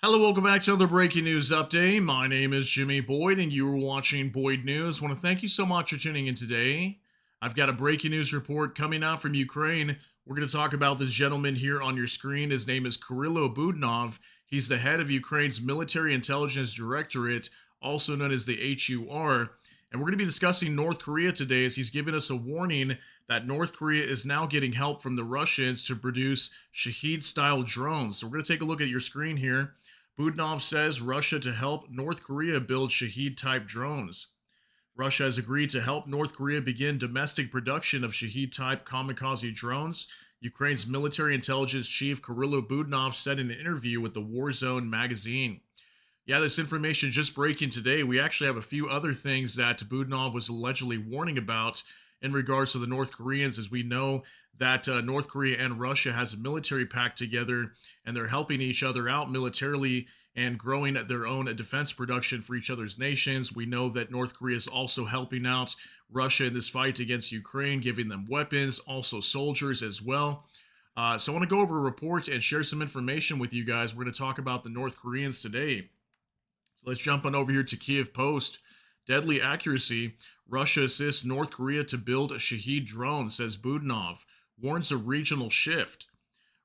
Hello, welcome back to another breaking news update. My name is Jimmy Boyd, and you are watching Boyd News. I want to thank you so much for tuning in today. I've got a breaking news report coming out from Ukraine. We're going to talk about this gentleman here on your screen. His name is Kirilo Budnov. He's the head of Ukraine's Military Intelligence Directorate, also known as the HUR. And we're going to be discussing North Korea today as he's giving us a warning that North Korea is now getting help from the Russians to produce Shahed-style drones. So we're going to take a look at your screen here. Budnov says Russia to help North Korea build Shahed-type drones. Russia has agreed to help North Korea begin domestic production of Shahed-type Kamikaze drones. Ukraine's military intelligence chief Kirilo Budnov said in an interview with the Warzone magazine. Yeah, this information just breaking today. We actually have a few other things that Budnov was allegedly warning about in regards to the North Koreans, as we know that North Korea and Russia has a military pact together, and they're helping each other out militarily and growing their own defense production for each other's nations. We know that North Korea is also helping out Russia in this fight against Ukraine, giving them weapons, also soldiers as well. So I want to go over a report and share some information with you guys. We're going to talk about the North Koreans today. So let's jump on over here to Kiev Post. Deadly accuracy. Russia assists North Korea to build a Shahed drone, says Budnov. Warns a regional shift.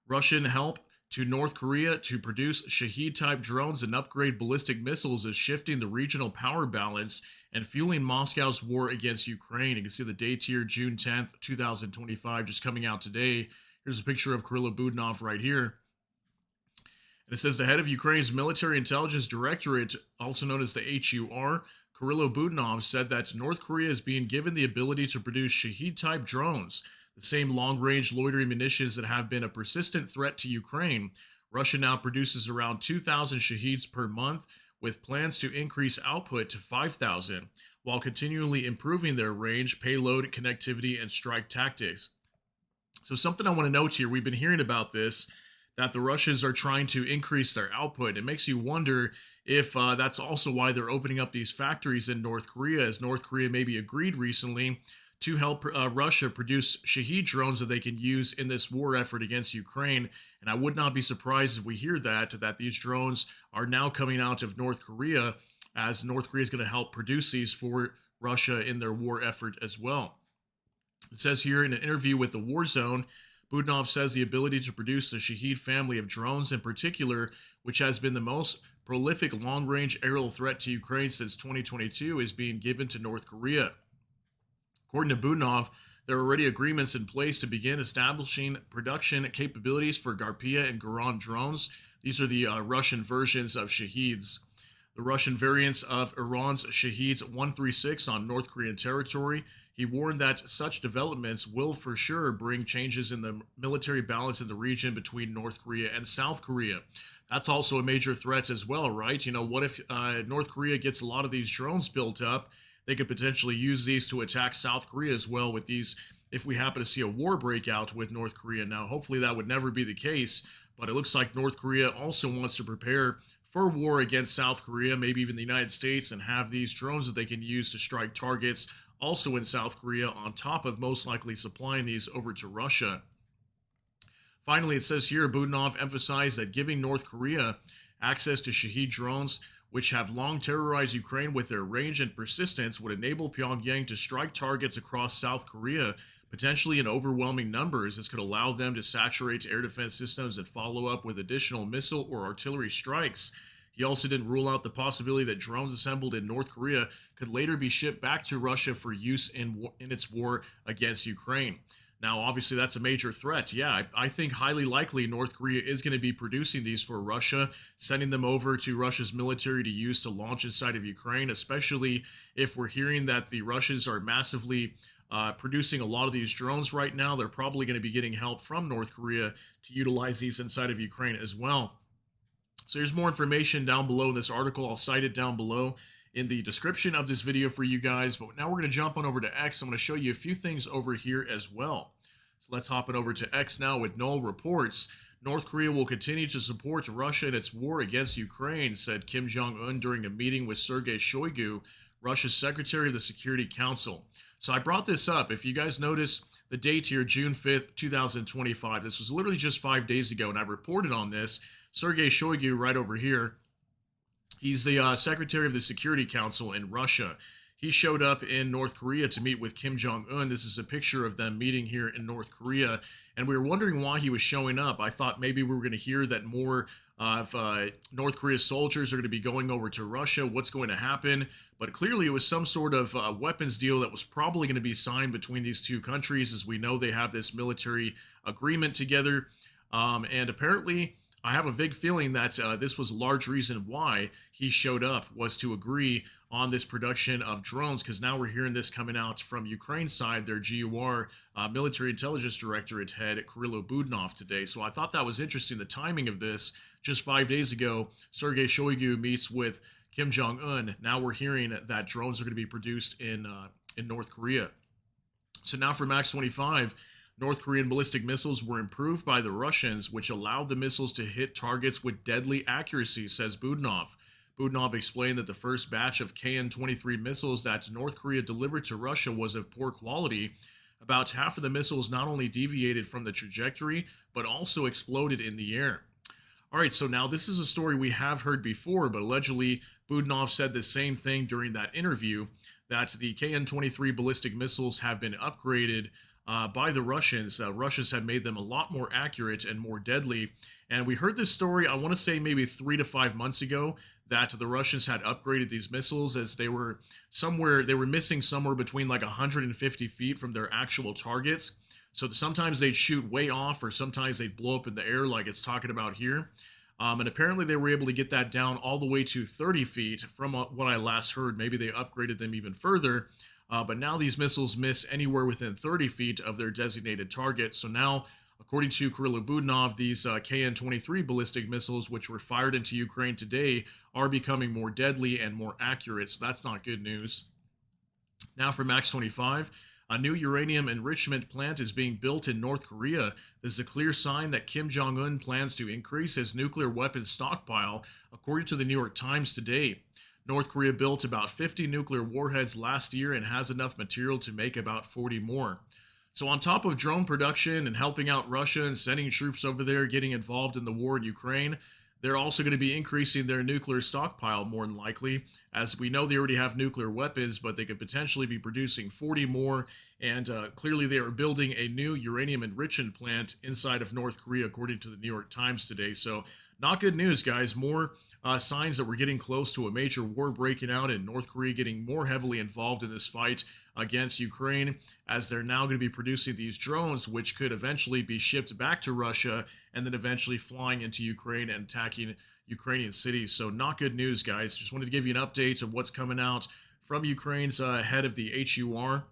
Russian help to North Korea to produce Shahed-type drones and upgrade ballistic missiles is shifting the regional power balance and fueling Moscow's war against Ukraine. You can see the date here, June 10th, 2025, just coming out today. Here's a picture of Kirilo Budnov right here. And it says the head of Ukraine's Military Intelligence Directorate, also known as the HUR, Kirilo Budnov, said that North Korea is being given the ability to produce Shahed-type drones, the same long-range loitering munitions that have been a persistent threat to Ukraine. Russia now produces around 2,000 Shaheds per month, with plans to increase output to 5,000, while continually improving their range, payload, connectivity, and strike tactics. So something I want to note here, we've been hearing about this, that the Russians are trying to increase their output. It makes you wonder if that's also why they're opening up these factories in North Korea, as North Korea maybe agreed recently to help Russia produce Shahed drones that they can use in this war effort against Ukraine. And I would not be surprised if we hear that these drones are now coming out of North Korea, as North Korea is going to help produce these for Russia in their war effort as well. It says here in an interview with the Warzone, Budnov says the ability to produce the Shahed family of drones in particular, which has been the most prolific long-range aerial threat to Ukraine since 2022, is being given to North Korea. According to Budnov, there are already agreements in place to begin establishing production capabilities for Garpia and Garan drones. These are the Russian versions of Shaheds. The Russian variants of Iran's Shahed 136 on North Korean territory. He warned that such developments will for sure bring changes in the military balance in the region between North Korea and South Korea. That's also a major threat as well, right? You know, what if North Korea gets a lot of these drones built up? They could potentially use these to attack South Korea as well with these, if we happen to see a war break out with North Korea. Now, hopefully that would never be the case, but it looks like North Korea also wants to prepare for war against South Korea, maybe even the United States, and have these drones that they can use to strike targets also in South Korea, on top of most likely supplying these over to Russia. Finally, it says here, Budnov emphasized that giving North Korea access to Shahed drones, which have long terrorized Ukraine with their range and persistence, would enable Pyongyang to strike targets across South Korea, potentially in overwhelming numbers. This could allow them to saturate air defense systems and follow up with additional missile or artillery strikes. He also didn't rule out the possibility that drones assembled in North Korea could later be shipped back to Russia for use in its war against Ukraine. Now, obviously, that's a major threat. Yeah, I think highly likely North Korea is going to be producing these for Russia, sending them over to Russia's military to use to launch inside of Ukraine, especially if we're hearing that the Russians are massively producing a lot of these drones right now. They're probably going to be getting help from North Korea to utilize these inside of Ukraine as well. So here's more information down below in this article. I'll cite it down below in the description of this video for you guys. But now we're going to jump on over to X. I'm going to show you a few things over here as well. So let's hop on over to X now with Null reports. North Korea will continue to support Russia in its war against Ukraine, said Kim Jong-un during a meeting with Sergei Shoigu, Russia's Secretary of the Security Council. So I brought this up. If you guys notice the date here, June 5th, 2025, this was literally just 5 days ago, and I reported on this Sergei Shoigu, right over here, he's the secretary of the Security Council in Russia. He showed up in North Korea to meet with Kim Jong Un. This is a picture of them meeting here in North Korea. And we were wondering why he was showing up. I thought maybe we were going to hear that more of North Korea's soldiers are going to be going over to Russia. What's going to happen? But clearly, it was some sort of weapons deal that was probably going to be signed between these two countries. As we know, they have this military agreement together. And apparently, I have a big feeling that this was a large reason why he showed up, was to agree on this production of drones, because now we're hearing this coming out from Ukraine's side, their GUR military intelligence directorate head, Kirill Budnov, today. So I thought that was interesting, the timing of this. Just 5 days ago, Sergei Shoigu meets with Kim Jong-un. Now we're hearing that drones are going to be produced in North Korea. So now for Max 25, North Korean ballistic missiles were improved by the Russians, which allowed the missiles to hit targets with deadly accuracy, says Budnov. Budnov explained that the first batch of KN-23 missiles that North Korea delivered to Russia was of poor quality. About half of the missiles not only deviated from the trajectory, but also exploded in the air. All right, so now this is a story we have heard before, but allegedly Budnov said the same thing during that interview, that the KN-23 ballistic missiles have been upgraded by the Russians. Russians have made them a lot more accurate and more deadly. And we heard this story, I want to say maybe 3 to 5 months ago, that the Russians had upgraded these missiles as they were missing somewhere between like 150 feet from their actual targets. So sometimes they'd shoot way off, or sometimes they'd blow up in the air like it's talking about here. And apparently they were able to get that down all the way to 30 feet from what I last heard. Maybe they upgraded them even further. But now these missiles miss anywhere within 30 feet of their designated target. So now, according to Kirill Budnov, these KN-23 ballistic missiles, which were fired into Ukraine today, are becoming more deadly and more accurate. So that's not good news. Now for Max 25. A new uranium enrichment plant is being built in North Korea. This is a clear sign that Kim Jong-un plans to increase his nuclear weapons stockpile, according to the New York Times today. North Korea built about 50 nuclear warheads last year and has enough material to make about 40 more. So on top of drone production and helping out Russia and sending troops over there, getting involved in the war in Ukraine, they're also going to be increasing their nuclear stockpile more than likely. As we know, they already have nuclear weapons, but they could potentially be producing 40 more. And clearly they are building a new uranium enrichment plant inside of North Korea, according to the New York Times today. So not good news, guys. More signs that we're getting close to a major war breaking out, and North Korea getting more heavily involved in this fight against Ukraine, as they're now going to be producing these drones, which could eventually be shipped back to Russia and then eventually flying into Ukraine and attacking Ukrainian cities. So not good news, guys. Just wanted to give you an update of what's coming out from Ukraine's head of the HUR.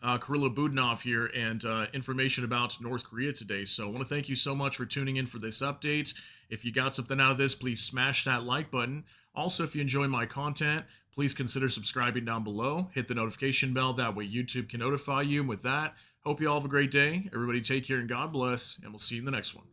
Kirill Budnov here, and information about North Korea today. So I want to thank you so much for tuning in for this update. If you got something out of this, please smash that like button. Also, if you enjoy my content, please consider subscribing down below. Hit the notification bell. That way YouTube can notify you. And with that, hope you all have a great day. Everybody take care and God bless, and we'll see you in the next one.